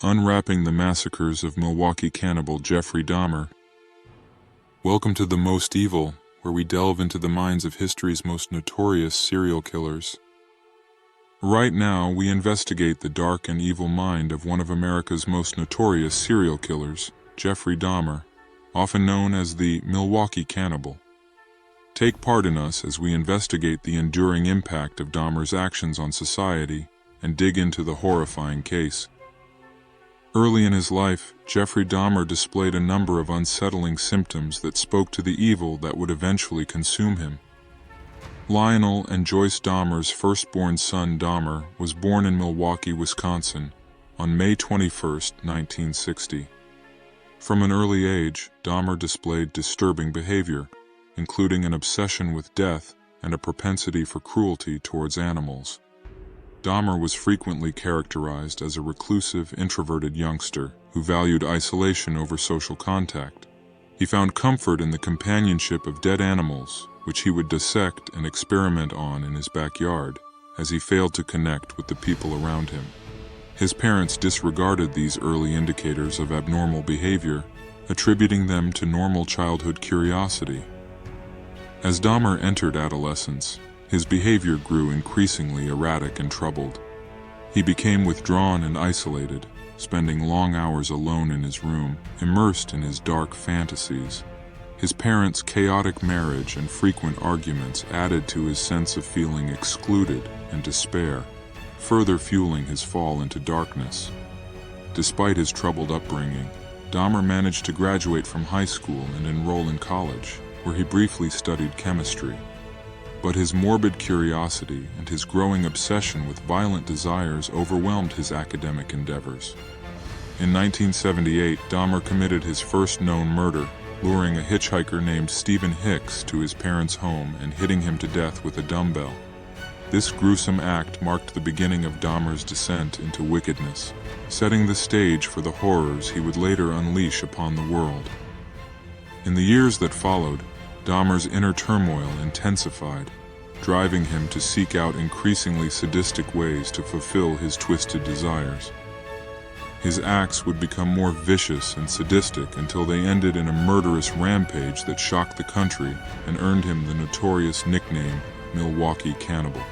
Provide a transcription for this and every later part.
Unwrapping the massacres of Milwaukee Cannibal Jeffrey Dahmer. Welcome to The Most Evil, where we delve into the minds of history's most notorious serial killers. Right now, we investigate the dark and evil mind of one of America's most notorious serial killers, Jeffrey Dahmer, often known as the Milwaukee Cannibal. Take part in us as we investigate the enduring impact of Dahmer's actions on society and dig into the horrifying case. Early in his life, Jeffrey Dahmer displayed a number of unsettling symptoms that spoke to the evil that would eventually consume him. Lionel and Joyce Dahmer's firstborn son Dahmer was born in Milwaukee, Wisconsin, on May 21, 1960. From an early age, Dahmer displayed disturbing behavior, including an obsession with death and a propensity for cruelty towards animals. Dahmer was frequently characterized as a reclusive, introverted youngster who valued isolation over social contact. He found comfort in the companionship of dead animals, which he would dissect and experiment on in his backyard, as he failed to connect with the people around him. His parents disregarded these early indicators of abnormal behavior, attributing them to normal childhood curiosity. As Dahmer entered adolescence, his behavior grew increasingly erratic and troubled. He became withdrawn and isolated, spending long hours alone in his room, immersed in his dark fantasies. His parents' chaotic marriage and frequent arguments added to his sense of feeling excluded and despair, further fueling his fall into darkness. Despite his troubled upbringing, Dahmer managed to graduate from high school and enroll in college, where he briefly studied chemistry. But his morbid curiosity and his growing obsession with violent desires overwhelmed his academic endeavors. In 1978, Dahmer committed his first known murder, luring a hitchhiker named Stephen Hicks to his parents' home and hitting him to death with a dumbbell. This gruesome act marked the beginning of Dahmer's descent into wickedness, setting the stage for the horrors he would later unleash upon the world. In the years that followed, Dahmer's inner turmoil intensified, driving him to seek out increasingly sadistic ways to fulfill his twisted desires. His acts would become more vicious and sadistic until they ended in a murderous rampage that shocked the country and earned him the notorious nickname Milwaukee Cannibal.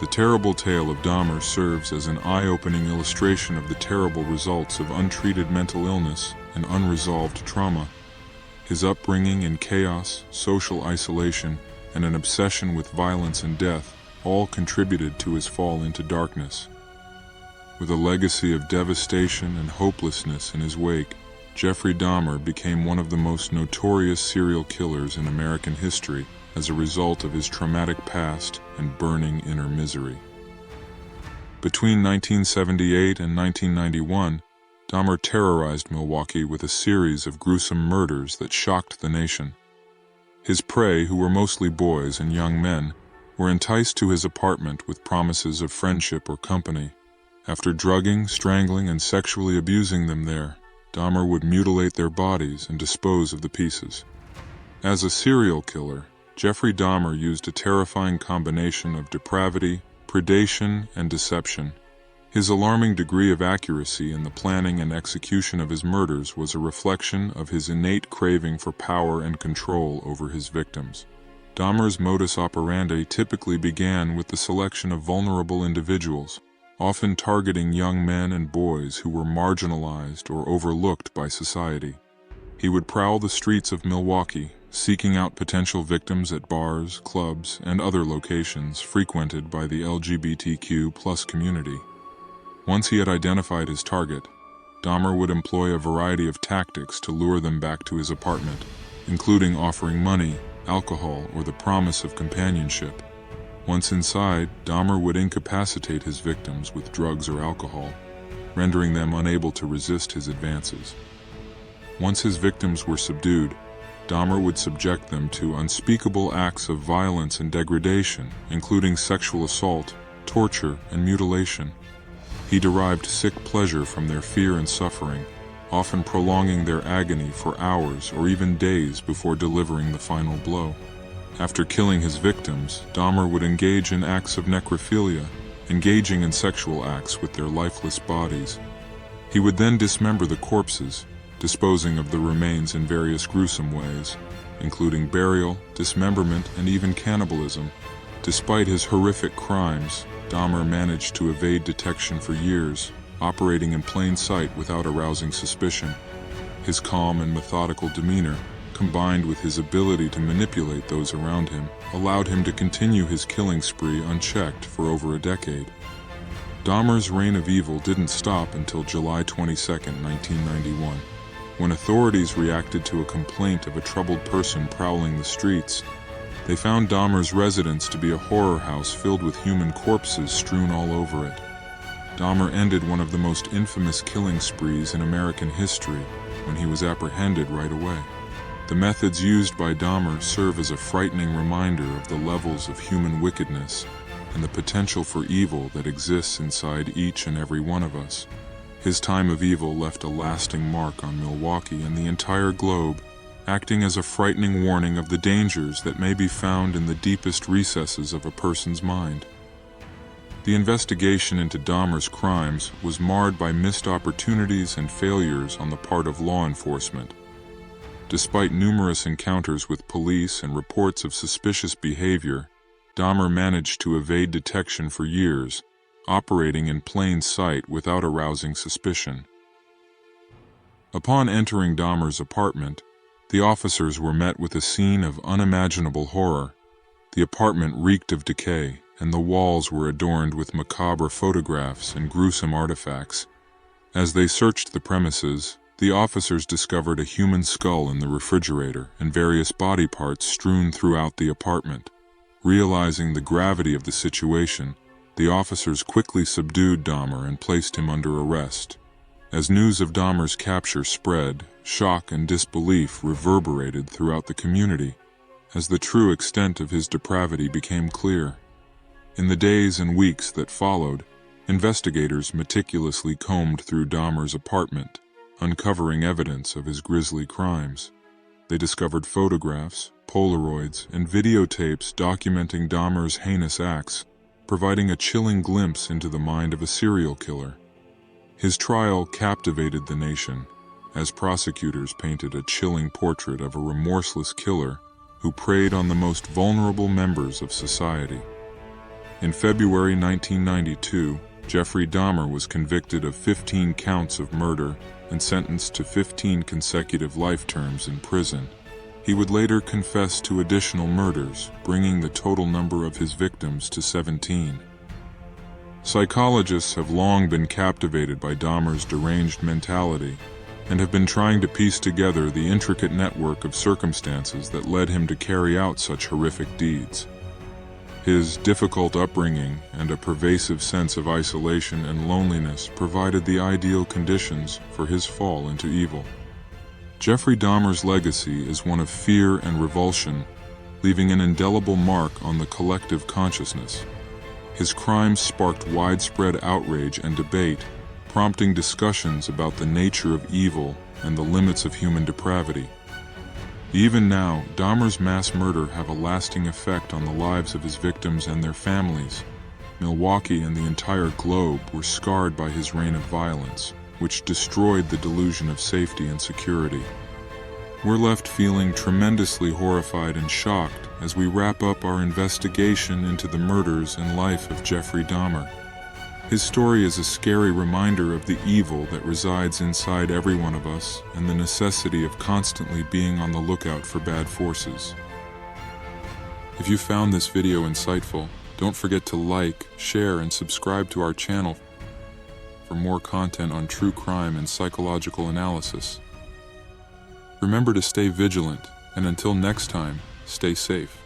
The terrible tale of Dahmer serves as an eye-opening illustration of the terrible results of untreated mental illness and unresolved trauma. His upbringing in chaos, social isolation, and an obsession with violence and death all contributed to his fall into darkness. With a legacy of devastation and hopelessness in his wake, Jeffrey Dahmer became one of the most notorious serial killers in American history as a result of his traumatic past and burning inner misery. Between 1978 and 1991, Dahmer terrorized Milwaukee with a series of gruesome murders that shocked the nation. His prey, who were mostly boys and young men, were enticed to his apartment with promises of friendship or company. After drugging, strangling, and sexually abusing them there, Dahmer would mutilate their bodies and dispose of the pieces. As a serial killer, Jeffrey Dahmer used a terrifying combination of depravity, predation, and deception. His alarming degree of accuracy in the planning and execution of his murders was a reflection of his innate craving for power and control over his victims. Dahmer's modus operandi typically began with the selection of vulnerable individuals, often targeting young men and boys who were marginalized or overlooked by society. He would prowl the streets of Milwaukee, seeking out potential victims at bars, clubs, and other locations frequented by the LGBTQ+ community. Once he had identified his target, Dahmer would employ a variety of tactics to lure them back to his apartment, including offering money, alcohol, or the promise of companionship. Once inside, Dahmer would incapacitate his victims with drugs or alcohol, rendering them unable to resist his advances. Once his victims were subdued, Dahmer would subject them to unspeakable acts of violence and degradation, including sexual assault, torture, and mutilation. He derived sick pleasure from their fear and suffering, often prolonging their agony for hours or even days before delivering the final blow. After killing his victims, Dahmer would engage in acts of necrophilia, engaging in sexual acts with their lifeless bodies. He would then dismember the corpses, disposing of the remains in various gruesome ways, including burial, dismemberment, and even cannibalism. Despite his horrific crimes, Dahmer managed to evade detection for years, operating in plain sight without arousing suspicion. His calm and methodical demeanor, combined with his ability to manipulate those around him, allowed him to continue his killing spree unchecked for over a decade. Dahmer's reign of evil didn't stop until July 22, 1991, when authorities reacted to a complaint of a troubled person prowling the streets. They found Dahmer's residence to be a horror house filled with human corpses strewn all over it. Dahmer ended one of the most infamous killing sprees in American history when he was apprehended right away. The methods used by Dahmer serve as a frightening reminder of the levels of human wickedness and the potential for evil that exists inside each and every one of us. His time of evil left a lasting mark on Milwaukee and the entire globe, acting as a frightening warning of the dangers that may be found in the deepest recesses of a person's mind. The investigation into Dahmer's crimes was marred by missed opportunities and failures on the part of law enforcement. Despite numerous encounters with police and reports of suspicious behavior, Dahmer managed to evade detection for years, operating in plain sight without arousing suspicion. Upon entering Dahmer's apartment, the officers were met with a scene of unimaginable horror. The apartment reeked of decay, and the walls were adorned with macabre photographs and gruesome artifacts. As they searched the premises, the officers discovered a human skull in the refrigerator and various body parts strewn throughout the apartment. Realizing the gravity of the situation, the officers quickly subdued Dahmer and placed him under arrest. As news of Dahmer's capture spread, shock and disbelief reverberated throughout the community, as the true extent of his depravity became clear. In the days and weeks that followed, investigators meticulously combed through Dahmer's apartment, uncovering evidence of his grisly crimes. They discovered photographs, Polaroids, and videotapes documenting Dahmer's heinous acts, providing a chilling glimpse into the mind of a serial killer. His trial captivated the nation, as prosecutors painted a chilling portrait of a remorseless killer who preyed on the most vulnerable members of society. In February 1992, Jeffrey Dahmer was convicted of 15 counts of murder and sentenced to 15 consecutive life terms in prison. He would later confess to additional murders, bringing the total number of his victims to 17. Psychologists have long been captivated by Dahmer's deranged mentality and have been trying to piece together the intricate network of circumstances that led him to carry out such horrific deeds. His difficult upbringing and a pervasive sense of isolation and loneliness provided the ideal conditions for his fall into evil. Jeffrey Dahmer's legacy is one of fear and revulsion, leaving an indelible mark on the collective consciousness. His crimes sparked widespread outrage and debate, prompting discussions about the nature of evil and the limits of human depravity. Even now, Dahmer's mass murder have a lasting effect on the lives of his victims and their families. Milwaukee and the entire globe were scarred by his reign of violence, which destroyed the delusion of safety and security. We're left feeling tremendously horrified and shocked as we wrap up our investigation into the murders and life of Jeffrey Dahmer. His story is a scary reminder of the evil that resides inside every one of us and the necessity of constantly being on the lookout for bad forces. If you found this video insightful, don't forget to like, share, and subscribe to our channel for more content on true crime and psychological analysis. Remember to stay vigilant, and until next time, stay safe.